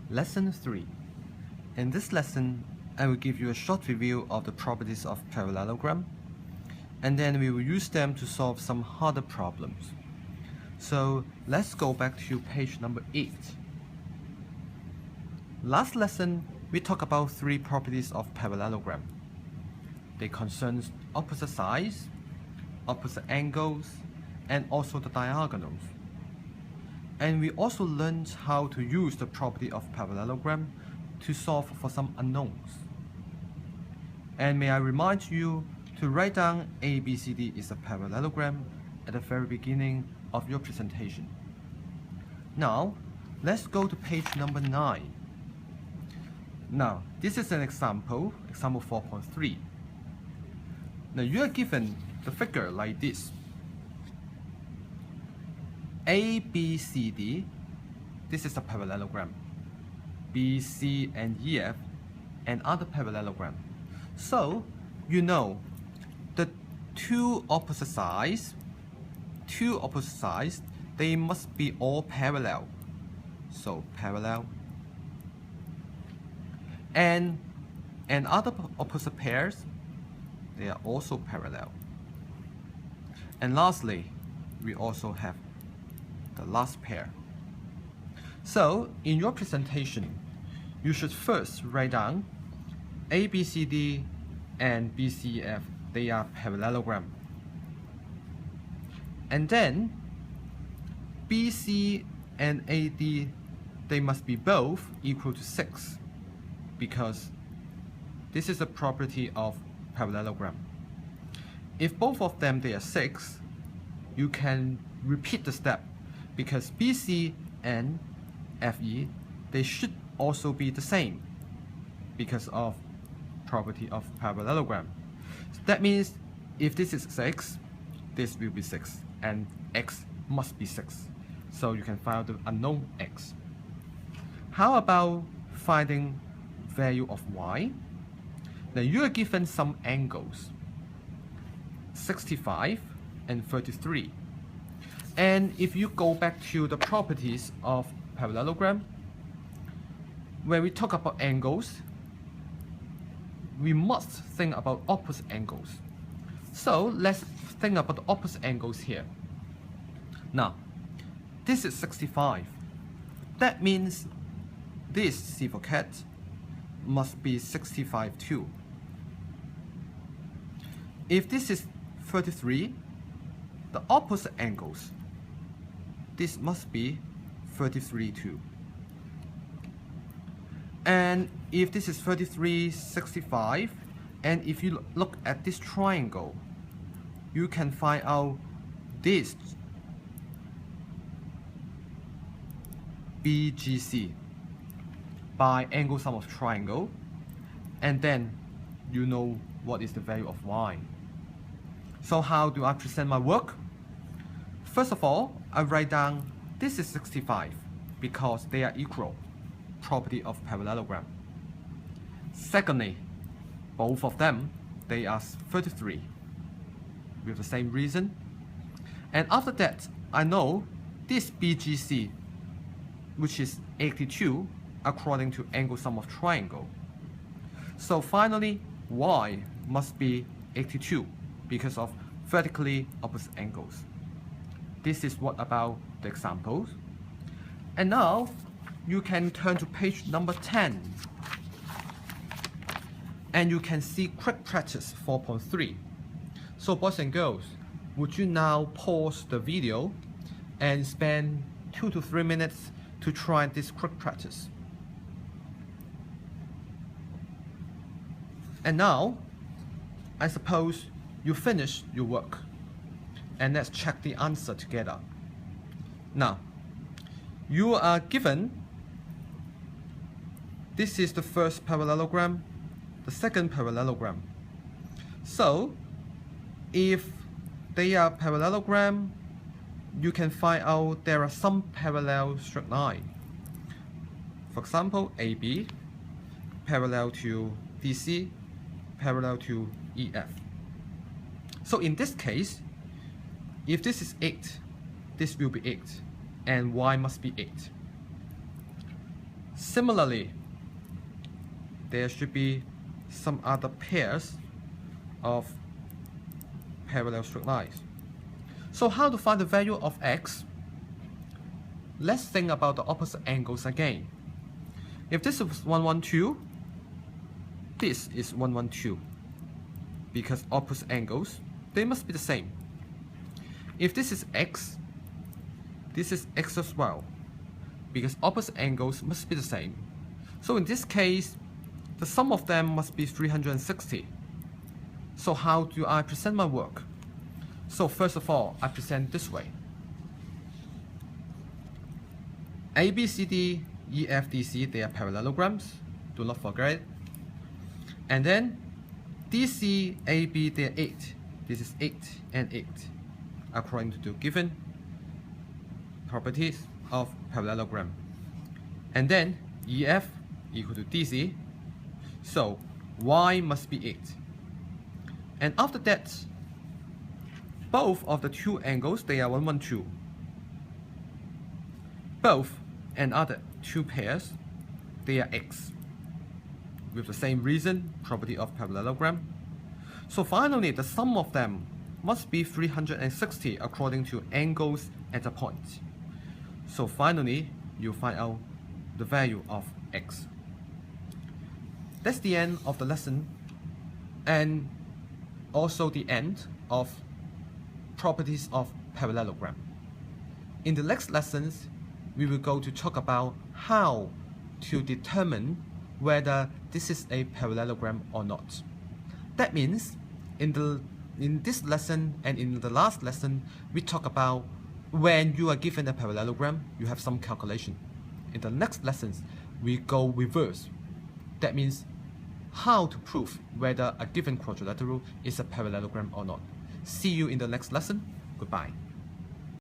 Lesson 3. In this lesson, I will give you a short review of the properties of parallelogram, and then we will use them to solve some harder problems. So let's go back to page number 8. Last lesson, we talked about 3 properties of parallelogram. They concern opposite sides, opposite angles, and also the diagonals. And we also learned how to use the property of parallelogram to solve for some unknowns. And may I remind you to write down ABCD is a parallelogram at the very beginning of your presentation. Now, let's go to page number 9. Now, this is an example 4.3. Now, you are given the figure like this. ABCD, this is a parallelogram. BC and EF, another parallelogram. So, you know, the two opposite sides, they must be all parallel. So, parallel. And other opposite pairs, they are also parallel. And lastly, we also have the last pair. So, in your presentation, you should first write down ABCD and BCF, they are parallelogram. And then, BC and AD, they must be both equal to 6, because this is a property of parallelogram. If both of them they are 6, you can repeat the step, because BC and FE, they should also be the same because of property of parallelogram. So that means if this is 6, this will be 6, and x must be 6. So you can find the unknown x. How about finding value of y? Now you are given some angles, 65 and 33. And if you go back to the properties of parallelogram, when we talk about angles, we must think about opposite angles. So let's think about the opposite angles here. Now, this is 65. That means this, C for cat, must be 65 too. If this is 33, the opposite angles, this must be 33 too. And if this is 33, 65, and if you look at this triangle, you can find out this BGC by angle sum of triangle, and then you know what is the value of y. So how do I present my work? First of all, I write down this is 65 because they are equal, property of parallelogram. Secondly, both of them, they are 33 with the same reason. And after that, I know this BGC, which is 82 according to angle sum of triangle. So finally, y must be 82 because of vertically opposite angles. This is what about the examples. And now you can turn to page number 10, and you can see quick practice 4.3. So boys and girls, would you now pause the video and spend 2 to 3 minutes to try this quick practice? And now, I suppose you finished your work, and let's check the answer together. Now, you are given, this is the first parallelogram, the second parallelogram. So, if they are parallelogram, you can find out there are some parallel straight line. For example, AB parallel to DC, parallel to EF. So in this case, if this is 8, this will be 8, and y must be 8. Similarly, there should be some other pairs of parallel straight lines. So how to find the value of x? Let's think about the opposite angles again. If this is 112, this is 112. Because opposite angles, they must be the same. If this is x, this is x as well. Because opposite angles must be the same. So in this case, the sum of them must be 360. So how do I present my work? So first of all, I present this way. A, B, C, D, E, F, D, C, they are parallelograms. Do not forget it. And then D, C, A, B, they are 8. This is 8 and 8, according to the given properties of parallelogram. And then EF equal to DC. So Y must be 8. And after that, both of the two angles, they are 112. Both and other two pairs, they are X. With the same reason, property of parallelogram. So finally, the sum of them must be 360 according to angles at a point. So finally, you find out the value of x. That's the end of the lesson, and also the end of properties of parallelogram. In the next lessons, we will go to talk about how to determine whether this is a parallelogram or not. That means in this lesson and in the last lesson, we talk about when you are given a parallelogram, you have some calculation. In the next lessons, we go reverse. That means how to prove whether a given quadrilateral is a parallelogram or not. See you in the next lesson. Goodbye.